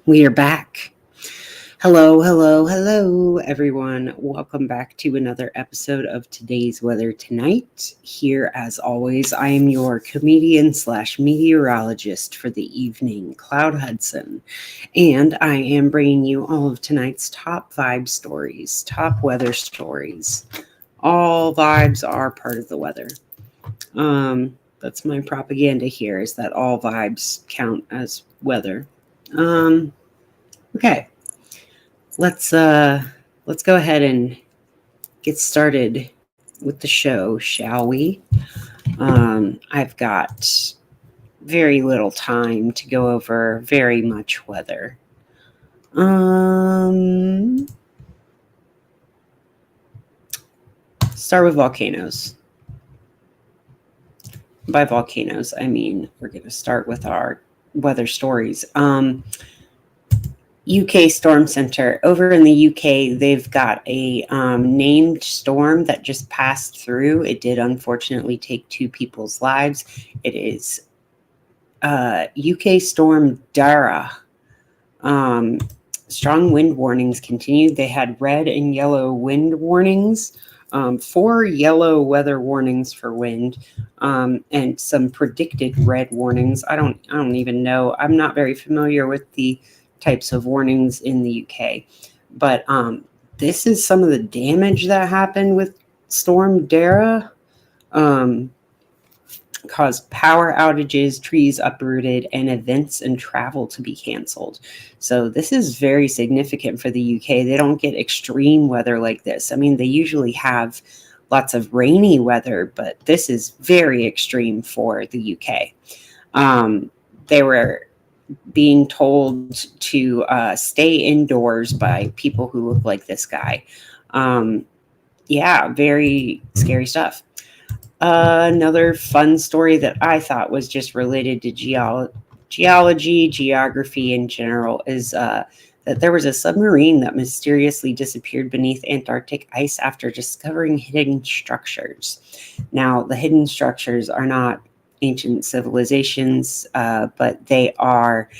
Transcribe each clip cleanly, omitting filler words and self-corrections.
We are back. Hello, hello, hello, everyone. Welcome back to another episode of Today's Weather Tonight. Here, as always, I am your comedian slash meteorologist for the evening, Cloud Hudson. And I am bringing you all of tonight's top vibe stories, top weather stories. All vibes are part of the weather. That's my propaganda here, is that all vibes count as weather. Okay. Let's go ahead and get started with the show, shall we? I've got very little time to go over very much weather. Start with volcanoes. By volcanoes, I mean we're going to start with our weather stories. UK Storm Center. Over in the UK, they've got a named storm that just passed through. It did unfortunately take 2 people's lives. It is UK Storm Dara. Strong wind warnings continued. They had red and yellow wind warnings. 4 yellow weather warnings for wind, and some predicted red warnings. I don't even know. I'm not very familiar with the types of warnings in the UK, but this is some of the damage that happened with Storm Dara. Caused power outages, trees uprooted, and events and travel to be canceled. So this is very significant for the UK. They don't get extreme weather like this. I mean, they usually have lots of rainy weather, but this is very extreme for the UK. They were being told to stay indoors by people who look like this guy. Yeah, very scary stuff. Another fun story that I thought was just related to geology, geography in general is that there was a submarine that mysteriously disappeared beneath Antarctic ice after discovering hidden structures. Now, the hidden structures are not ancient civilizations, but they are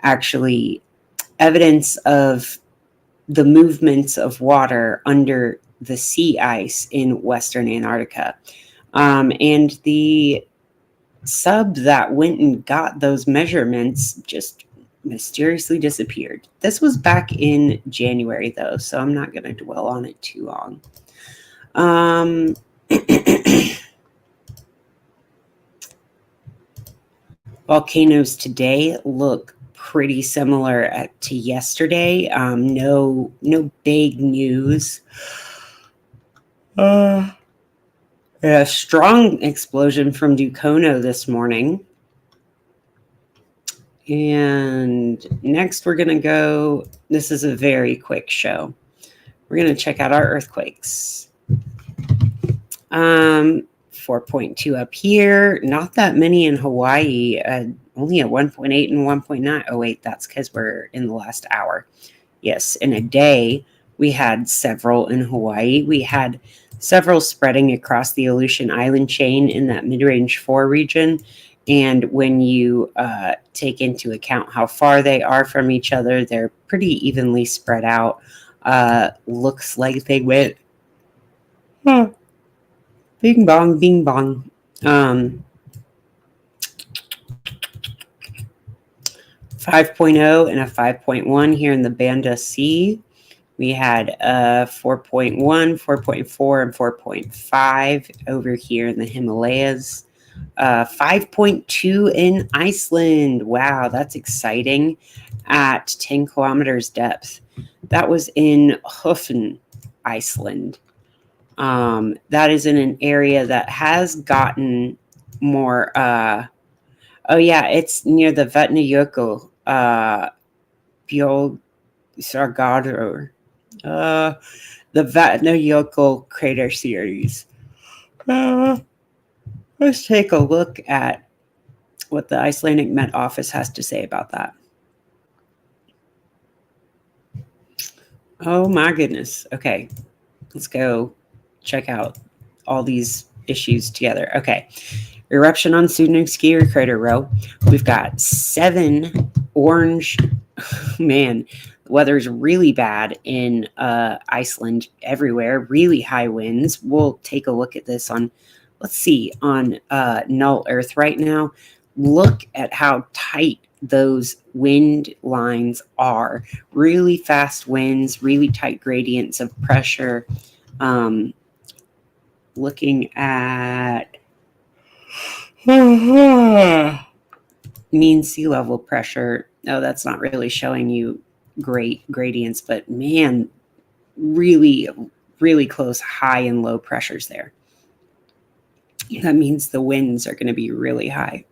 actually evidence of the movements of water under the sea ice in Western Antarctica. And the sub that went and got those measurements just mysteriously disappeared. This was back in January, though, so I'm not going to dwell on it too long. Volcanoes today look pretty similar to yesterday. No big news. A strong explosion from Dukono this morning. And next we're going to go, this is a very quick show. We're going to check out our earthquakes. 4.2 up here. Not that many in Hawaii. Only a 1.8 and 1.9. Oh, wait, that's because we're in the last hour. Yes, in a day, we had several in Hawaii. We had several spreading across the Aleutian Island chain in that mid-range 4 region. And when you take into account how far they are from each other, they're pretty evenly spread out. Looks like they went bing bong, bing bong. 5.0 and a 5.1 here in the Banda Sea. We had 4.1, 4.4, and 4.5 over here in the Himalayas. 5.2 in Iceland. Wow, that's exciting. At 10 kilometers depth. That was in Hudson, Iceland. That is in an area that has gotten more. Oh yeah, it's near the Vatnajökull, Björnsargadr. The Vatnajökull crater series. Let's take a look at what the Icelandic Met Office has to say about that. Oh my goodness. Okay, let's go check out all these issues together. Okay, eruption on Sudnuk Ski Crater Row. We've got 7 orange Man, the weather's really bad in Iceland everywhere, really high winds. We'll take a look at this on, let's see, on Null Earth right now. Look at how tight those wind lines are. Really fast winds, really tight gradients of pressure. Looking at mean sea level pressure. No, that's not really showing you great gradients, but man, really, really close high and low pressures there. That means the winds are going to be really high.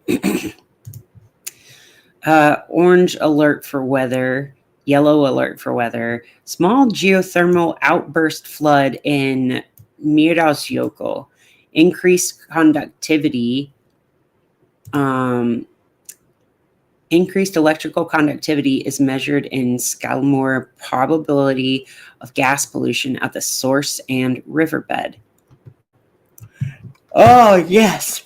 Orange alert for weather, yellow alert for weather, small geothermal outburst flood in Meteorologist, increased conductivity, increased electrical conductivity is measured in Scalmore probability of gas pollution at the source and riverbed. Oh, yes.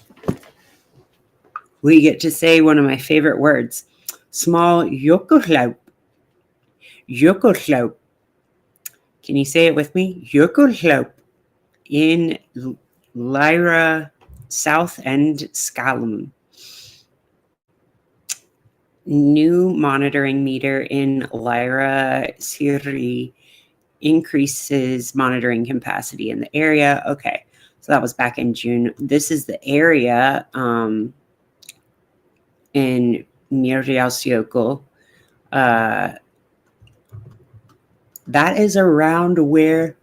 We get to say one of my favorite words. Small jökulhlaup. Jökulhlaup. Can you say it with me? Jökulhlaup in Lyra South End, Scalum. New monitoring meter in Lyra Siri increases monitoring capacity in the area. Okay, so that was back in June. This is the area in Meteorologist. That is around where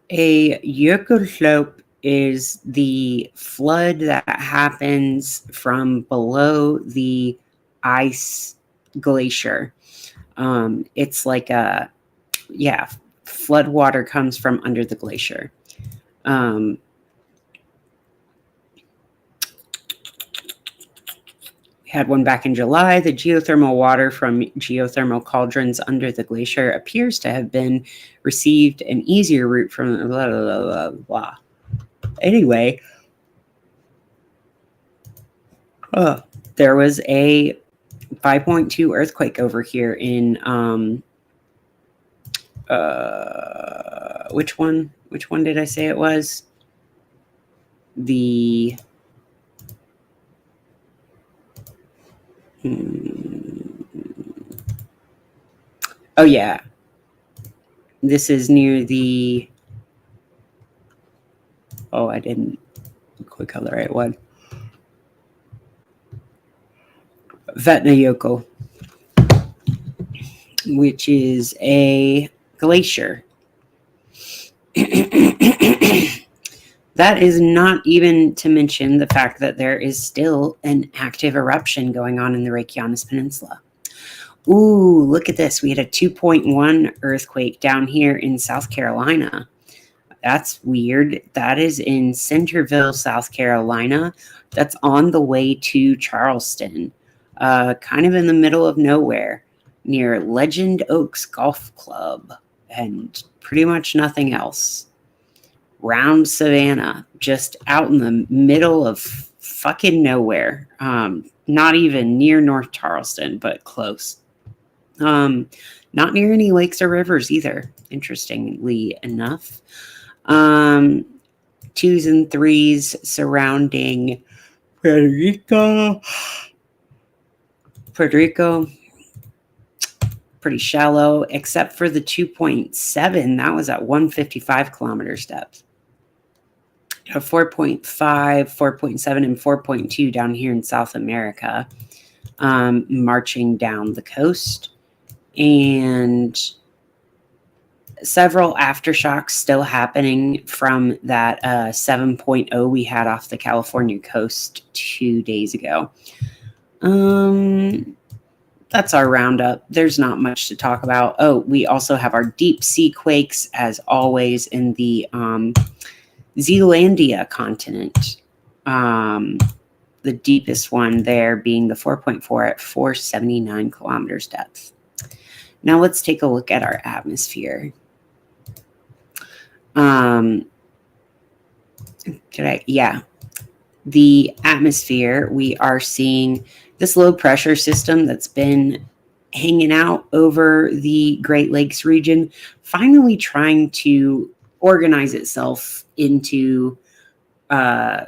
a Jökulhlaup is the flood that happens from below the ice glacier. It's like flood water comes from under the glacier. We had one back in July. The geothermal water from geothermal cauldrons under the glacier appears to have been received an easier route from blah, blah, blah, blah. Anyway, there was a 5.2 earthquake over here in which one did I say it was? The oh yeah, this is near the I didn't click on the right one. Vatnajökull, which is a glacier. That is not even to mention the fact that there is still an active eruption going on in the Reykjanes Peninsula. Ooh, look at this. We had a 2.1 earthquake down here in South Carolina. That's weird. That is in Centerville, South Carolina. That's on the way to Charleston, kind of in the middle of nowhere near Legend Oaks Golf Club and pretty much nothing else. Round Savannah, just out in the middle of fucking nowhere. Not even near North Charleston, but close. Not near any lakes or rivers either, interestingly enough. 2s and 3s surrounding Puerto Rico, pretty shallow, except for the 2.7. That was at 155 kilometers depth. 4.5, 4.7, and 4.2 down here in South America, marching down the coast. And several aftershocks still happening from that 7.0 we had off the California coast 2 days ago. That's our roundup. There's not much to talk about. Oh, we also have our deep sea quakes, as always, in the Zealandia continent. The deepest one there being the 4.4 at 479 kilometers depth. Now let's take a look at our atmosphere. Yeah. the atmosphere, we are seeing this low pressure system that's been hanging out over the Great Lakes region, finally trying to organize itself into uh,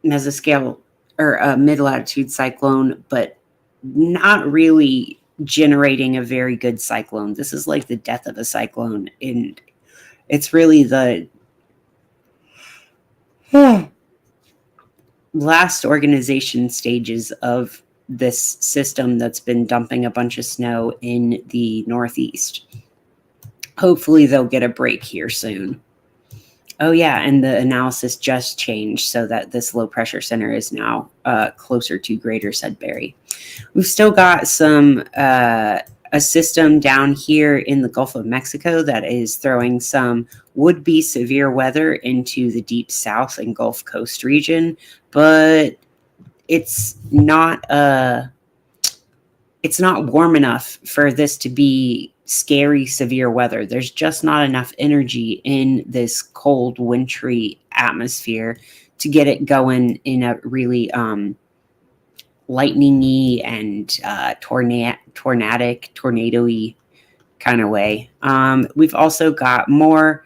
mesoscale or a mid latitude cyclone, but not really generating a very good cyclone. This is like the death of a cyclone. And it's really the last organization stages of this system that's been dumping a bunch of snow in the Northeast. Hopefully, they'll get a break here soon. Oh, yeah, and the analysis just changed so that this low pressure center is now closer to Greater Sudbury. We've still got a system down here in the Gulf of Mexico that is throwing some would-be severe weather into the deep south and Gulf Coast region, but it's not warm enough for this to be scary, severe weather. There's just not enough energy in this cold, wintry atmosphere to get it going in a really lightning-y and tornado-y kind of way. We've also got more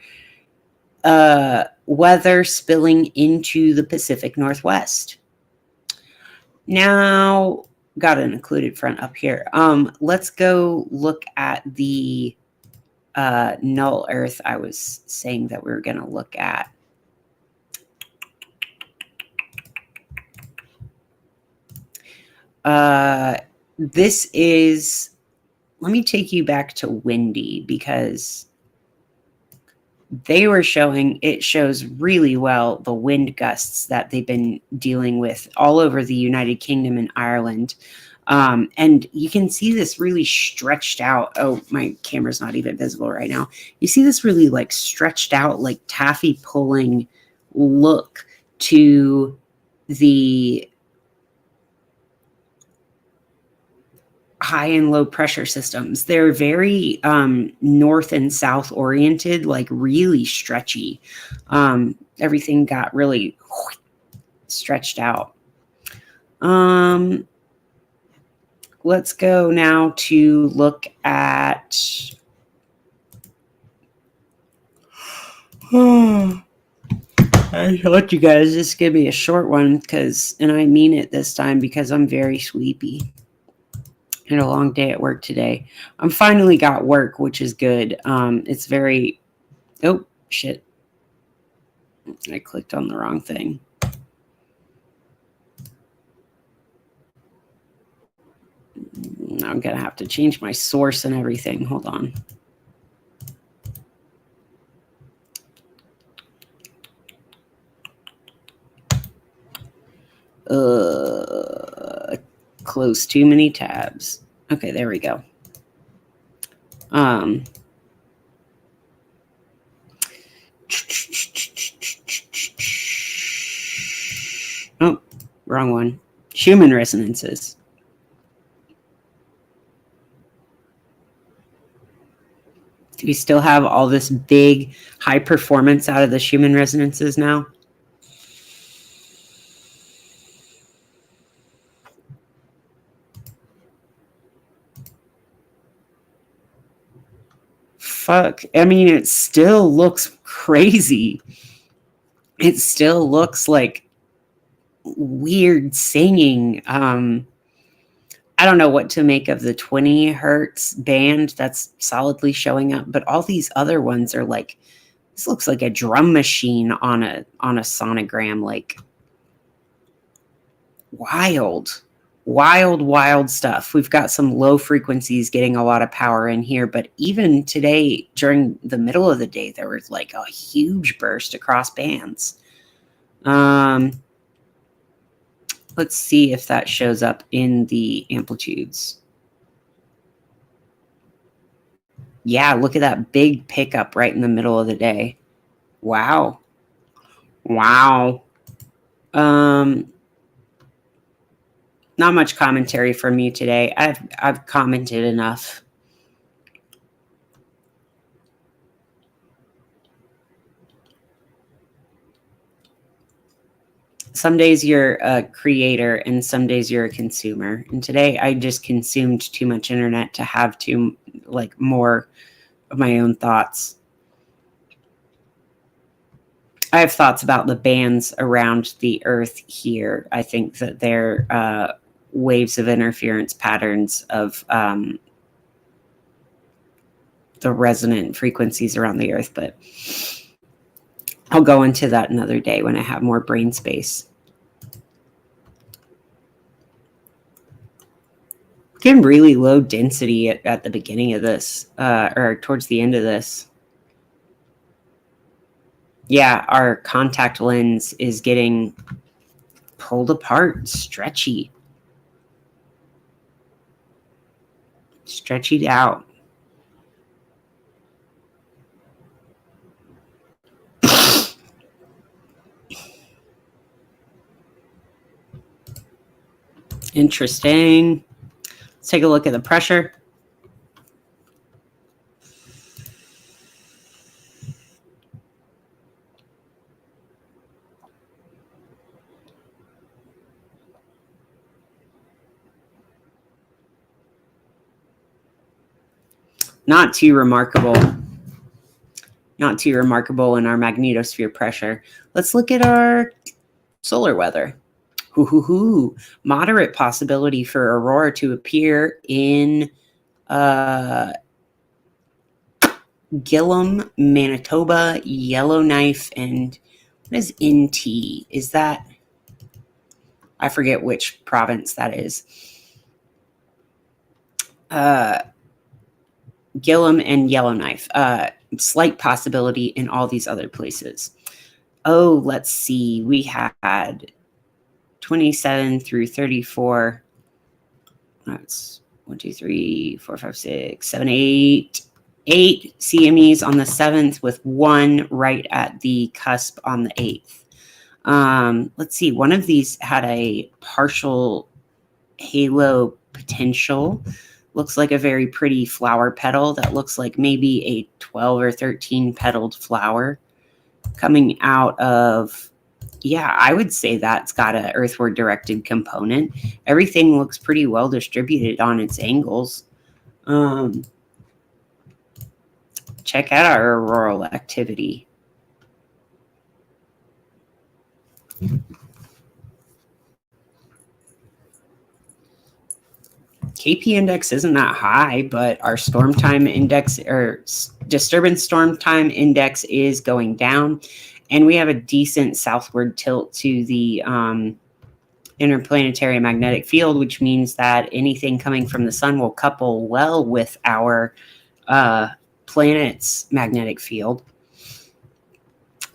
weather spilling into the Pacific Northwest. Now, got an occluded front up here. Let's go look at the null Earth I was saying that we were going to look at. This is, let me take you back to windy because they were showing, it shows really well the wind gusts that they've been dealing with all over the United Kingdom and Ireland. And you can see this really stretched out. Oh, my camera's not even visible right now. You see this really like stretched out, like taffy pulling look to the high and low pressure systems. They're very north and south oriented, like really stretchy. Everything got really stretched out. Let's go now to look at I thought you guys just give me a short one and I mean it this time because I'm very sleepy. Had a long day at work today. I'm finally got work, which is good. It's very, oh shit. I clicked on the wrong thing. Now I'm going to have to change my source and everything. Hold on. Close too many tabs. Okay, there we go. Oh, wrong one. Schumann resonances. Do we still have all this big high performance out of the Schumann resonances now? Fuck. I mean, it still looks crazy. It still looks like weird singing. I don't know what to make of the 20 hertz band that's solidly showing up, but all these other ones are like, this looks like a drum machine on a sonogram, like wild stuff. We've got some low frequencies getting a lot of power in here, but even today during the middle of the day, there was like a huge burst across bands. Let's see if that shows up in the amplitudes. Yeah, look at that big pickup right in the middle of the day. Wow. Not much commentary from me today. I've commented enough. Some days you're a creator and some days you're a consumer. And today I just consumed too much internet to have more of my own thoughts. I have thoughts about the bands around the Earth here. I think that they're waves of interference patterns of the resonant frequencies around the Earth, but I'll go into that another day when I have more brain space. Getting really low density at the beginning of this, or towards the end of this. Yeah, our contact lens is getting pulled apart, stretchy. Stretched out. Interesting. Let's take a look at the pressure. Not too remarkable. Not too remarkable in our magnetosphere pressure. Let's look at our solar weather. Moderate possibility for aurora to appear in Gillam, Manitoba, Yellowknife, and what is NT? Is that? I forget which province that is. Gillam and Yellowknife. Slight possibility in all these other places. Oh, let's see. We had 27 through 34. That's 1, 2, 3, 4, 5, 6, 7, 8. 8 CMEs on the 7th with 1 right at the cusp on the 8th. Let's see. One of these had a partial halo potential. Looks like a very pretty flower petal that looks like maybe a 12 or 13 petaled flower coming out of, yeah, I would say that's got an earthward directed component. Everything looks pretty well distributed on its angles. Check out our auroral activity. KP index isn't that high, but our storm time index or disturbance storm time index is going down. And we have a decent southward tilt to the interplanetary magnetic field, which means that anything coming from the sun will couple well with our planet's magnetic field.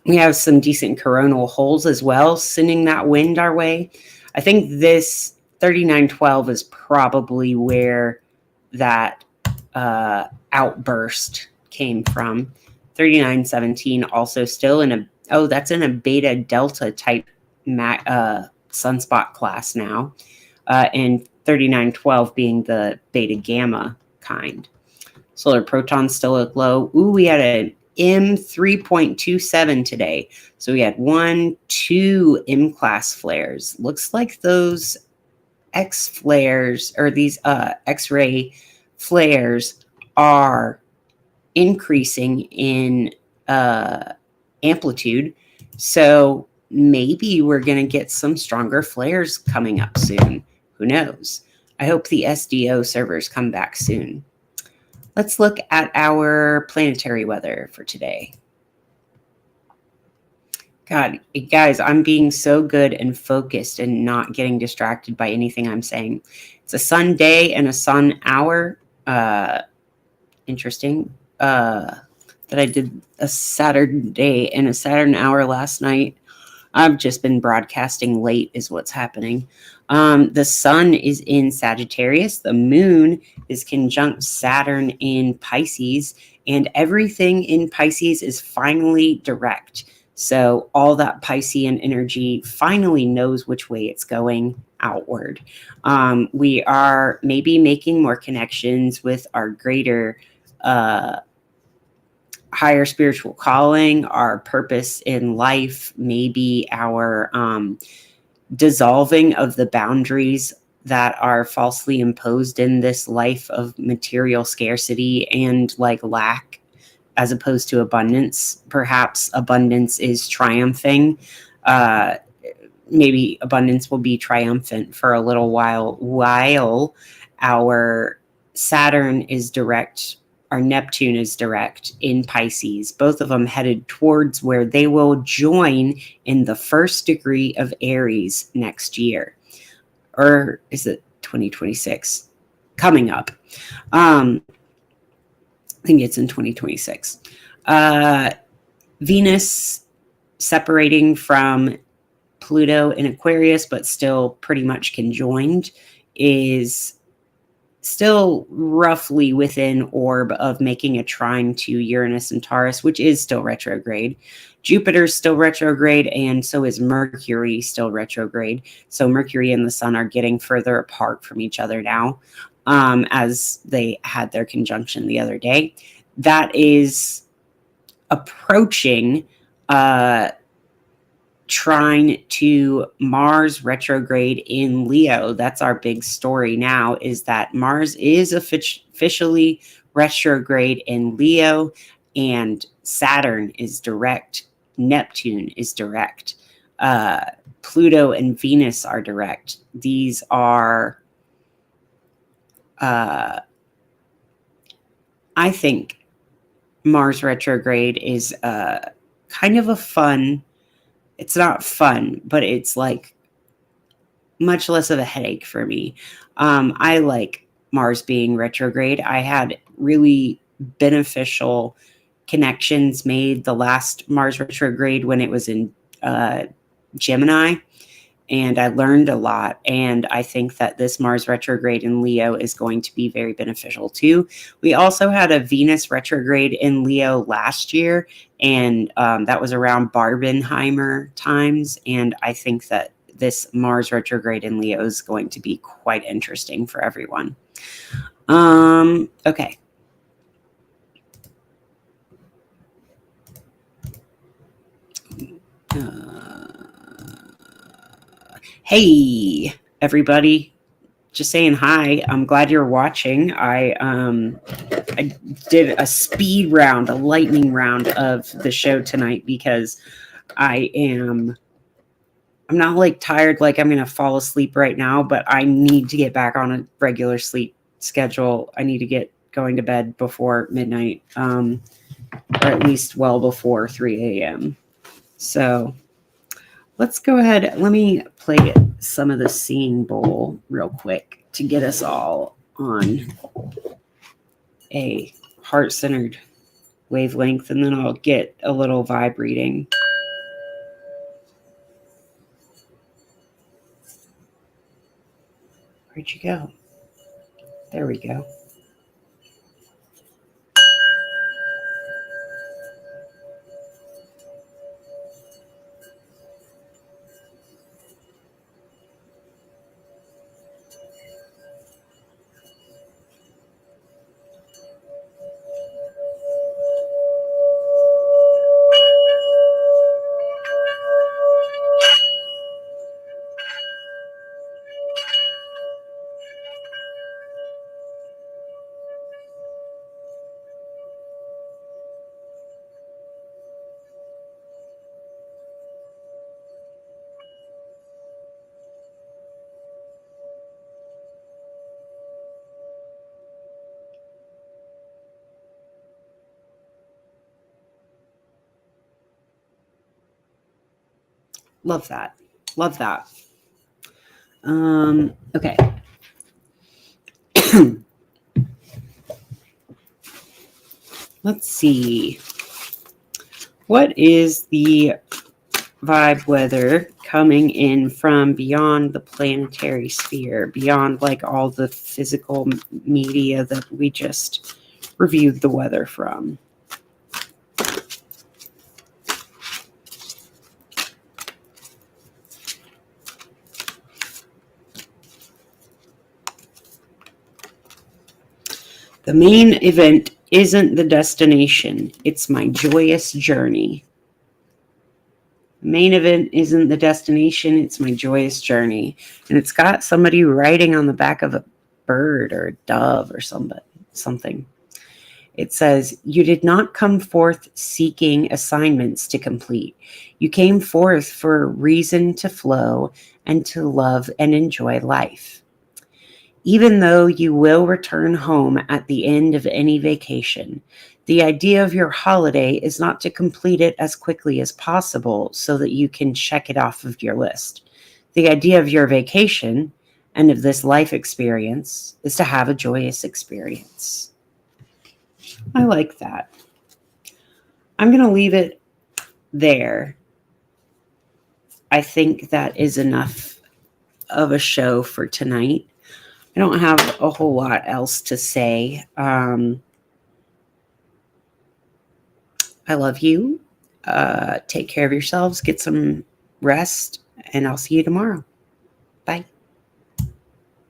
We have some decent coronal holes as well, sending that wind our way. I think this 3912 is probably where that outburst came from. 3917 also still in a, that's in a beta delta type sunspot class now. And 3912 being the beta gamma kind. Solar protons still look low. Ooh, we had an M3.27 today. So we had 2 M class flares. Looks like those X flares or these X-ray flares are increasing in amplitude. So maybe we're going to get some stronger flares coming up soon. Who knows? I hope the SDO servers come back soon. Let's look at our planetary weather for today. God, guys, I'm being so good and focused and not getting distracted by anything I'm saying. It's a sun day and a sun hour. Interesting that I did a Saturn day and a Saturn hour last night. I've just been broadcasting late is what's happening. The sun is in Sagittarius. The moon is conjunct Saturn in Pisces. And everything in Pisces is finally direct. So all that Piscean energy finally knows which way it's going outward. We are maybe making more connections with our greater higher spiritual calling, our purpose in life, maybe our dissolving of the boundaries that are falsely imposed in this life of material scarcity and like lack as opposed to abundance. Perhaps abundance is triumphing. Maybe abundance will be triumphant for a little while our Saturn is direct, our Neptune is direct in Pisces, both of them headed towards where they will join in the first degree of Aries next year. Or is it 2026? Coming up. I think it's in 2026. Venus separating from Pluto in Aquarius, but still pretty much conjoined, is still roughly within orb of making a trine to Uranus and Taurus, which is still retrograde. Jupiter's still retrograde, and so is Mercury still retrograde. So Mercury and the Sun are getting further apart from each other now, as they had their conjunction the other day. That is approaching trine to Mars retrograde in Leo. That's our big story now, is that Mars is officially retrograde in Leo, and Saturn is direct. Neptune is direct. Pluto and Venus are direct. These are, I think Mars retrograde is kind of a fun, it's not fun, but it's like much less of a headache for me. I like Mars being retrograde. I had really beneficial connections made the last Mars retrograde when it was in Gemini, and I learned a lot. And I think that this Mars retrograde in Leo is going to be very beneficial too. We also had a Venus retrograde in Leo last year, and that was around Barbenheimer times. And I think that this Mars retrograde in Leo is going to be quite interesting for everyone. Okay. Hey, everybody. Just saying hi. I'm glad you're watching. I did a speed round, a lightning round of the show tonight because I'm not like tired, like I'm going to fall asleep right now, but I need to get back on a regular sleep schedule. I need to get going to bed before midnight, or at least well before 3 a.m. So let's go ahead. Let me play some of the Seeing Bowl real quick to get us all on a heart-centered wavelength, and then I'll get a little vibe reading. Where'd you go? There we go. Love that. Love that. Okay. Let's see. What is the vibe weather coming in from beyond the planetary sphere, beyond like all the physical media that we just reviewed the weather from? The main event isn't the destination, it's my joyous journey. Main event isn't the destination, it's my joyous journey. And it's got somebody riding on the back of a bird or a dove or something. It says, you did not come forth seeking assignments to complete. You came forth for a reason to flow and to love and enjoy life. Even though you will return home at the end of any vacation, the idea of your holiday is not to complete it as quickly as possible so that you can check it off of your list. The idea of your vacation and of this life experience is to have a joyous experience. I like that. I'm going to leave it there. I think that is enough of a show for tonight. I don't have a whole lot else to say. I love you. Take care of yourselves. Get some rest. And I'll see you tomorrow.